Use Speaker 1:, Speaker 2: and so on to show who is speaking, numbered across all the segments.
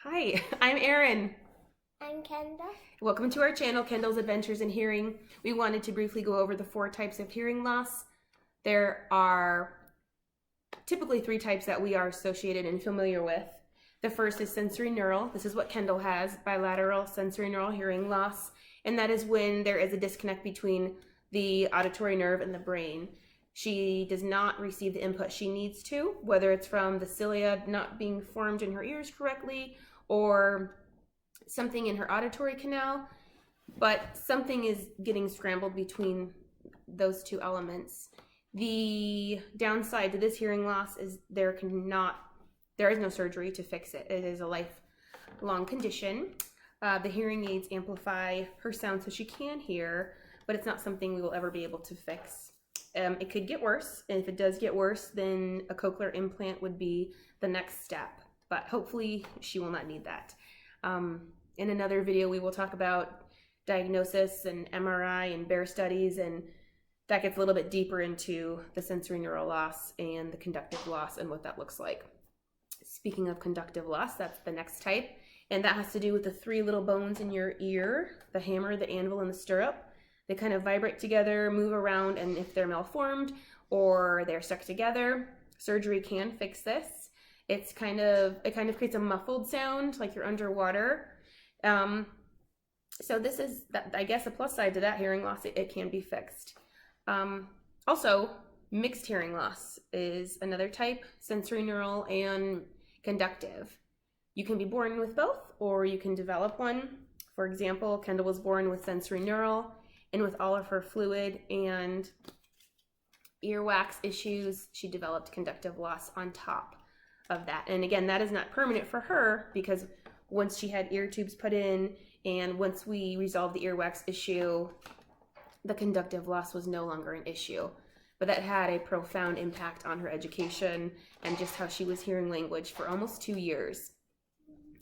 Speaker 1: Hi, I'm Erin.
Speaker 2: I'm Kendall.
Speaker 1: Welcome to our channel, Kendall's Adventures in Hearing. We wanted to briefly go over the 4 types of hearing loss. There are typically 3 types that we are associated and familiar with. The first is sensorineural. This is what Kendall has, bilateral sensorineural hearing loss, and that is when there is a disconnect between the auditory nerve and the brain. She does not receive the input she needs to, whether it's from the cilia not being formed in her ears correctly or something in her auditory canal, but something is getting scrambled between those 2 elements. The downside to this hearing loss is there is no surgery to fix it. It is a lifelong condition. The hearing aids amplify her sound so she can hear, but it's not something we will ever be able to fix. It could get worse, and if it does get worse, then a cochlear implant would be the next step, but hopefully she will not need that. In another video, we will talk about diagnosis and MRI and bear studies, and that gets a little bit deeper into the sensorineural loss and the conductive loss and what that looks like. Speaking of conductive loss, that's the next type, and that has to do with the 3 little bones in your ear, the hammer, the anvil, and the stirrup. They kind of vibrate together, move around, and if they're malformed or they're stuck together, surgery can fix this. It kind of creates a muffled sound like you're underwater. So this is, I guess, a plus side to that hearing loss. It can be fixed. Also, mixed hearing loss is another type, sensorineural and conductive. You can be born with both, or you can develop one. For example, Kendall was born with sensorineural, and with all of her fluid and earwax issues, she developed conductive loss on top of that. And again, that is not permanent for her, because once she had ear tubes put in and once we resolved the earwax issue, the conductive loss was no longer an issue. But that had a profound impact on her education and just how she was hearing language for almost 2 years.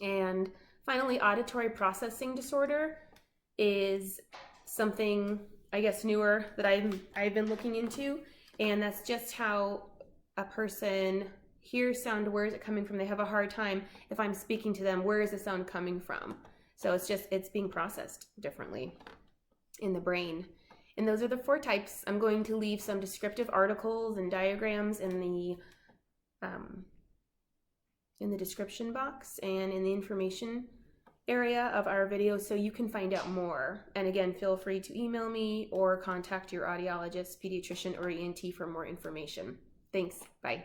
Speaker 1: And finally, auditory processing disorder is something, I guess, newer that I've been looking into, and that's just how a person hears sound. Where is it coming from? They have a hard time, if I'm speaking to them, where is the sound coming from? So it's being processed differently in the brain. And those are the 4 types. I'm going to leave some descriptive articles and diagrams in the description box and in the information area of our video so you can find out more. And again, feel free to email me or contact your audiologist, pediatrician, or ENT for more information. Thanks. Bye.